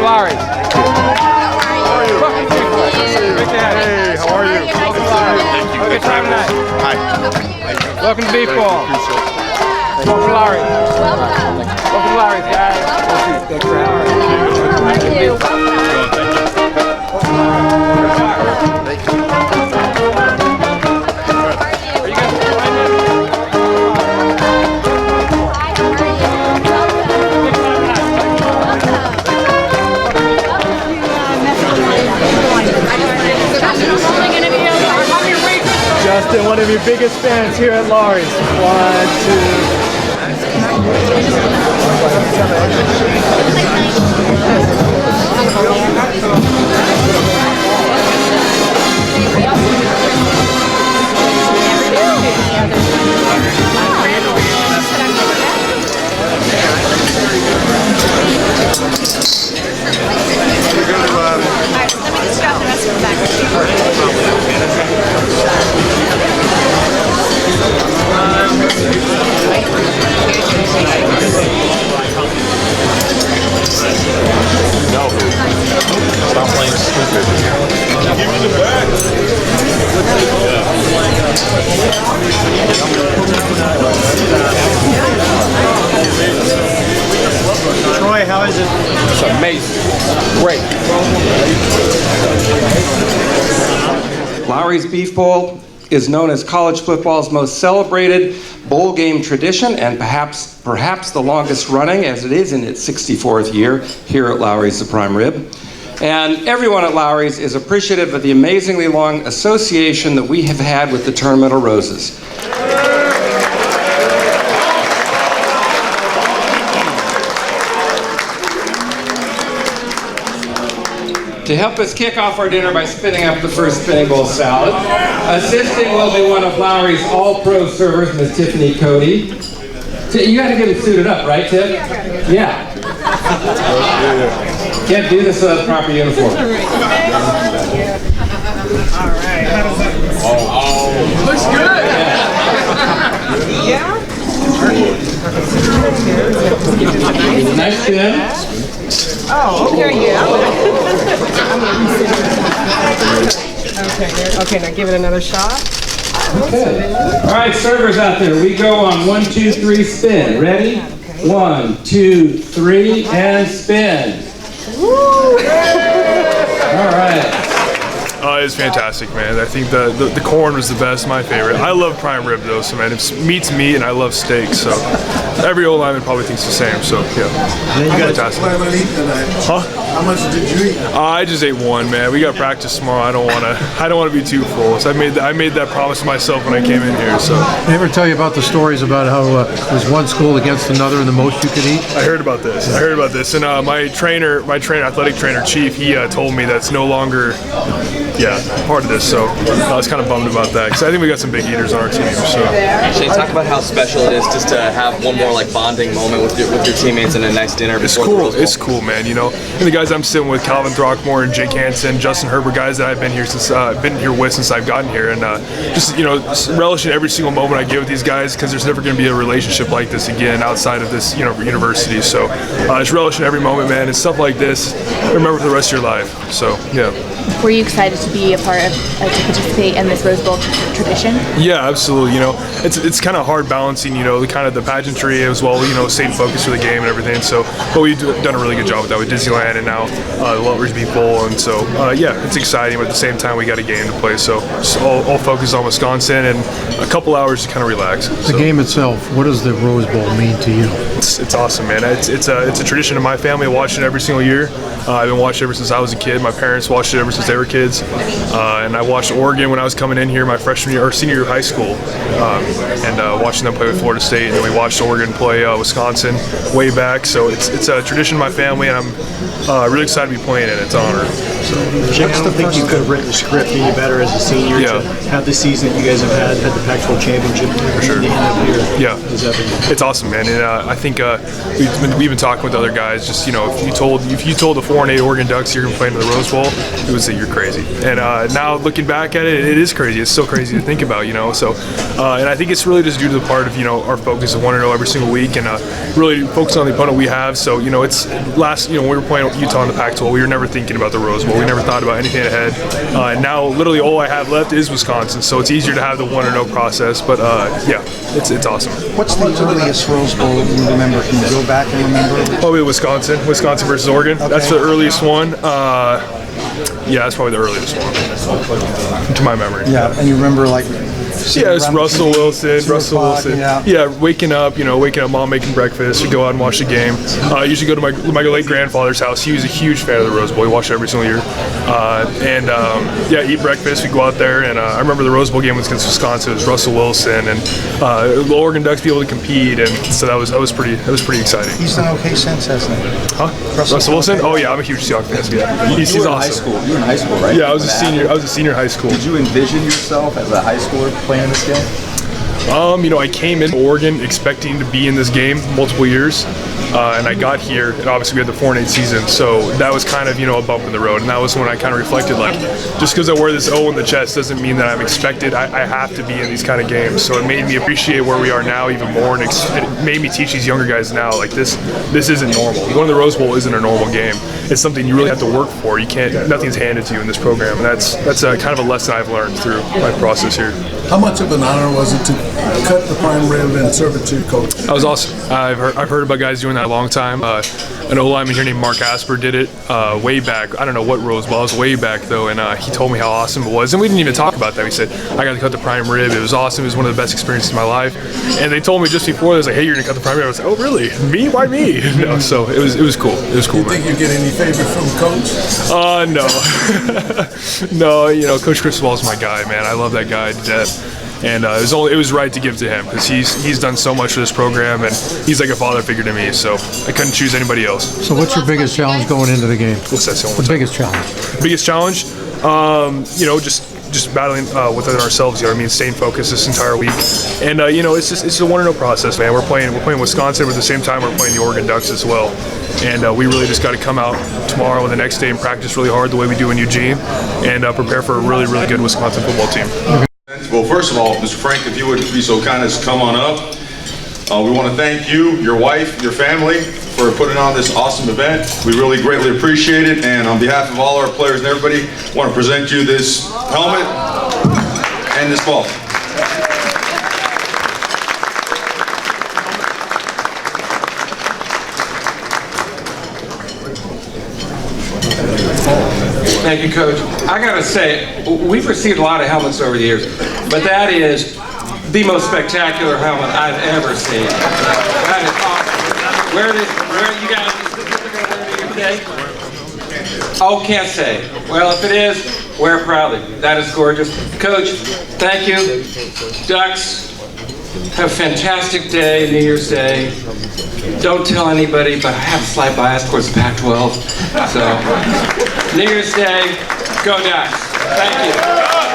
Welcome, Lawry. How are you? Hey, how are you? Welcome, Lawry. Have a good time tonight. Hi. Welcome to Beef Ball. Welcome, Lawry. Welcome, Lawry, guys. Thanks for having us. Thank you. Justin, one of your biggest fans here at Lawry's. 2. Troy, how is it? It's amazing. Great. Lawry's Beef Bowl is known as college football's most celebrated bowl game tradition, and perhaps the longest running, as it is in its 64th year here at Lawry's the Prime Rib. And everyone at Lawry's is appreciative of the amazingly long association that we have had with the Tournament of Roses. To help us kick off our dinner by spinning up the first spinning bowl salad, assisting will be one of Lawry's all-pro servers, Miss Tiffany Cody. You got to get him suited up, right, Tiff? Yeah. Can't do this without the proper uniform. All right. Oh. Looks good. Yeah. Nice spin. Oh, okay, yeah. Okay, now give it another shot. Okay. All right, servers out there, we go on 1, 2, 3, spin. Ready? 1, 2, 3, and spin. All right. It's fantastic, man. I think the corn was the best, my favorite. I love prime rib though, so man, meat's meat, and I love steak, so every old lineman probably thinks the same. So yeah, fantastic. Huh? How much did you eat? I just ate one, man. We got practice tomorrow. I don't want to be too full. So I made that promise to myself when I came in here. So. They ever tell you about the stories about how there's one school against another and the most you could eat? I heard about this. And my athletic trainer, Chief, he told me that's no longer, part of this. So I was kind of bummed about that because I think we got some big eaters on our team. So. Shane, talk about how special it is just to have one more bonding moment with your teammates and a nice dinner. It's cool. It's cool, man. And the guys I'm sitting with, Calvin Throckmore and Jake Hansen, Justin Herbert, guys that I've been here since I've gotten here, and just relishing every single moment I get with these guys because there's never going to be a relationship like this again outside of this university. So just relishing every moment, man. And stuff like this, remember for the rest of your life. So yeah. Were you excited to be a part of to participate in this Rose Bowl tradition? Yeah, absolutely. It's kind of hard balancing the pageantry as well, staying focused for the game and everything. So, but we've done a really good job with that with Disneyland and now the Lawry's Beef Bowl, and so it's exciting. But at the same time, we got a game to play, so all focus on Wisconsin and a couple hours to kind of relax. The game itself, what does the Rose Bowl mean to you? It's awesome, man. It's a tradition in my family. I watch it every single year. I've been watching it ever since I was a kid. My parents watched it ever since they were kids, and I watched Oregon when I was coming in here my freshman year or senior year of high school, and watching them play with Florida State, and then we watched Oregon play Wisconsin way back. So it's a tradition in my family, and I'm really excited to be playing it. It's an honor. So. Jake, I don't think you could have written the script any better as a senior to have the season that you guys have had the Pac-12 championship for sure. At the end of the year. Yeah, it's awesome, man. And I think we've been talking with other guys. Just if you told the 4-8 Oregon Ducks you're going to play in the Rose Bowl, it would say you're crazy. And now looking back at it, it is crazy. It's so crazy to think about, you know. So, and I think it's really just due to the part of, you know, our focus of 1-0 every single week, and really focus on the opponent we have. So, you know, it's you know, when we were playing Utah in the Pac-12, we were never thinking about the Rose Bowl. We never thought about anything ahead. And now, literally, all I have left is Wisconsin. So it's easier to have the 1-0 process. But yeah, it's awesome. What's the earliest Rose Bowl you remember? Can you go back and remember? Probably Wisconsin versus Oregon. Okay. That's the earliest one. Yeah, that's probably the earliest one, to my memory. Yeah, and you remember like. Yeah, it's Russell Wilson. Yeah, waking up, mom making breakfast. We go out and watch the game. I usually go to my late grandfather's house. He was a huge fan of the Rose Bowl. He watched it every single year. Eat breakfast. We go out there, and I remember the Rose Bowl game was against Wisconsin. It was Russell Wilson, and the Oregon Ducks be able to compete, and so that was pretty exciting. He's done okay since, hasn't he? Huh? Russell Wilson? Oh yeah, I'm a huge Seahawks fan. Yeah, he's awesome. High school. You were in high school, right? Yeah, I was a senior in high school. Did you envision yourself as a high schooler playing this game? I came into Oregon expecting to be in this game multiple years, and I got here, and obviously we had the 4-8 season, so that was kind of, a bump in the road, and that was when I kind of reflected, like, just because I wear this O in the chest doesn't mean that I'm expected. I have to be in these kind of games, so it made me appreciate where we are now even more, and it made me teach these younger guys now, like, this isn't normal. Going to the Rose Bowl isn't a normal game. It's something you really have to work for. Nothing's handed to you in this program, and that's kind of a lesson I've learned through my process here. How much of an honor was it to cut the prime rib and serve it to your coach? That was awesome. I've heard about guys doing that a long time. An O-lineman here named Mark Asper did it way back. I don't know what Rose Bowl. It was way back though, and he told me how awesome it was. And we didn't even talk about that. He said, I got to cut the prime rib. It was awesome. It was one of the best experiences of my life. And they told me just before, they was like, hey, you're gonna cut the prime rib. I was like, oh really? Me? Why me? No, so it was cool. It was cool. You think you get any favor from coach? No. No, Coach Cristobal is my guy, man. I love that guy to death. And it was right to give to him because he's done so much for this program, and he's like a father figure to me. So I couldn't choose anybody else. So what's your biggest challenge going into the game? What's that? The biggest challenge? Biggest challenge? Just battling within ourselves. Staying focused this entire week, and it's a 1-0 process, man. We're playing Wisconsin, but at the same time we're playing the Oregon Ducks as well, and we really just got to come out tomorrow and the next day and practice really hard the way we do in Eugene, and prepare for a really, really good Wisconsin football team. Well, first of all, Mr. Frank, if you would be so kind as to come on up. We want to thank you, your wife, your family for putting on this awesome event. We really greatly appreciate it, and on behalf of all our players and everybody, I want to present you this helmet and this ball. Thank you, Coach. I gotta say, we've received a lot of helmets over the years, but that is the most spectacular helmet I've ever seen. That is awesome. Where you guys today? Oh, can't say. Well, if it is, wear it proudly. That is gorgeous. Coach, thank you. Ducks, have a fantastic day, New Year's Day. Don't tell anybody, but I have a slight bias towards the Pac-12. So, New Year's Day, go Ducks. Thank you.